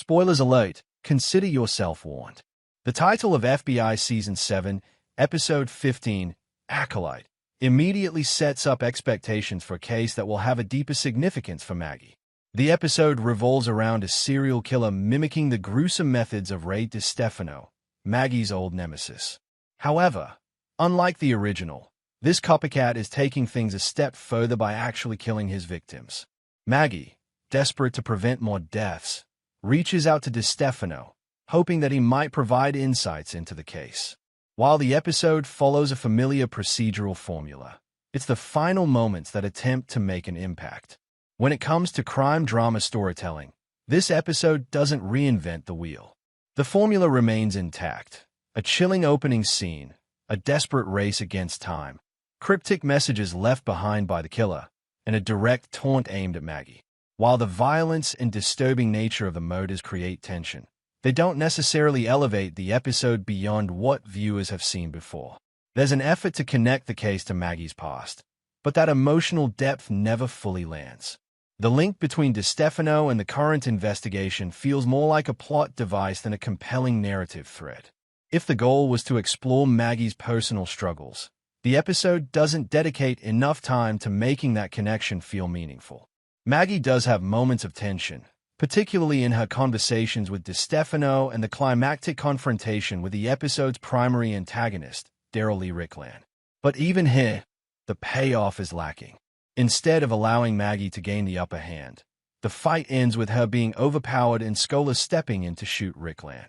Spoilers alert, consider yourself warned. The title of FBI Season 7, Episode 15, Acolyte, immediately sets up expectations for a case that will have a deeper significance for Maggie. The episode revolves around a serial killer mimicking the gruesome methods of Ray DiStefano, Maggie's old nemesis. However, unlike the original, this copycat is taking things a step further by actually killing his victims. Maggie, desperate to prevent more deaths, reaches out to DiStefano, hoping that he might provide insights into the case. While the episode follows a familiar procedural formula, it's the final moments that attempt to make an impact. When it comes to crime drama storytelling, this episode doesn't reinvent the wheel. The formula remains intact. A chilling opening scene, a desperate race against time, cryptic messages left behind by the killer, and a direct taunt aimed at Maggie. While the violence and disturbing nature of the murders create tension, they don't necessarily elevate the episode beyond what viewers have seen before. There's an effort to connect the case to Maggie's past, but that emotional depth never fully lands. The link between DiStefano and the current investigation feels more like a plot device than a compelling narrative thread. If the goal was to explore Maggie's personal struggles, the episode doesn't dedicate enough time to making that connection feel meaningful. Maggie does have moments of tension, particularly in her conversations with DiStefano and the climactic confrontation with the episode's primary antagonist, Daryl Lee Rickland. But even here, the payoff is lacking. Instead of allowing Maggie to gain the upper hand, the fight ends with her being overpowered and Scola stepping in to shoot Rickland.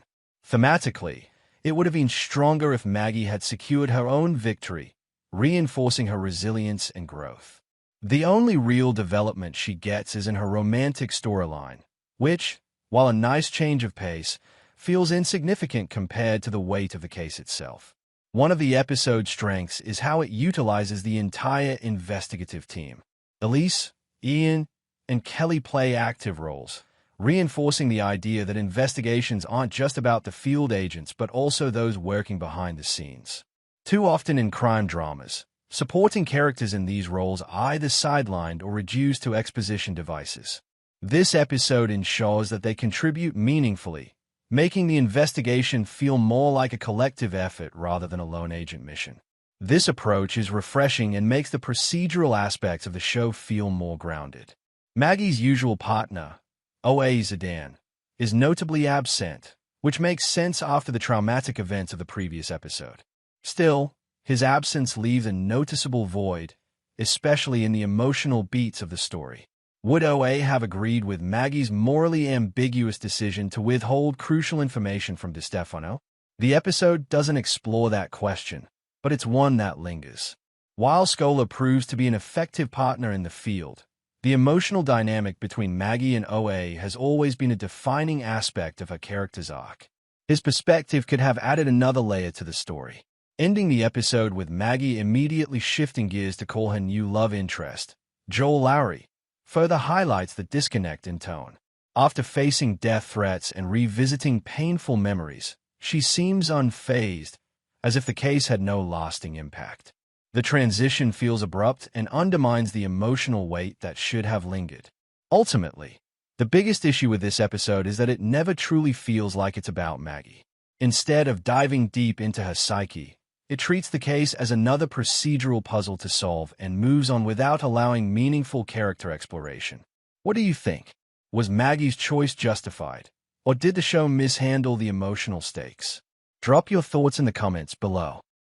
Thematically, it would have been stronger if Maggie had secured her own victory, reinforcing her resilience and growth. The only real development she gets is in her romantic storyline, which, while a nice change of pace, feels insignificant compared to the weight of the case itself. One of the episode's strengths is how it utilizes the entire investigative team. Elise, Ian, and Kelly play active roles, reinforcing the idea that investigations aren't just about the field agents but also those working behind the scenes. Too often in crime dramas, supporting characters in these roles are either sidelined or reduced to exposition devices. This episode ensures that they contribute meaningfully, making the investigation feel more like a collective effort rather than a lone agent mission. This approach is refreshing and makes the procedural aspects of the show feel more grounded. Maggie's usual partner, O.A. Zidane, is notably absent, which makes sense after the traumatic events of the previous episode. Still, his absence leaves a noticeable void, especially in the emotional beats of the story. Would O.A. have agreed with Maggie's morally ambiguous decision to withhold crucial information from DiStefano? The episode doesn't explore that question, but it's one that lingers. While Scola proves to be an effective partner in the field, the emotional dynamic between Maggie and O.A. has always been a defining aspect of her character's arc. His perspective could have added another layer to the story, ending the episode with Maggie immediately shifting gears to call her new love interest, Joel Lowry, further highlights the disconnect in tone. After facing death threats and revisiting painful memories, she seems unfazed, as if the case had no lasting impact. The transition feels abrupt and undermines the emotional weight that should have lingered. Ultimately, the biggest issue with this episode is that it never truly feels like it's about Maggie. Instead of diving deep into her psyche, it treats the case as another procedural puzzle to solve and moves on without allowing meaningful character exploration. What do you think? Was Maggie's choice justified, or did the show mishandle the emotional stakes? Drop your thoughts in the comments below.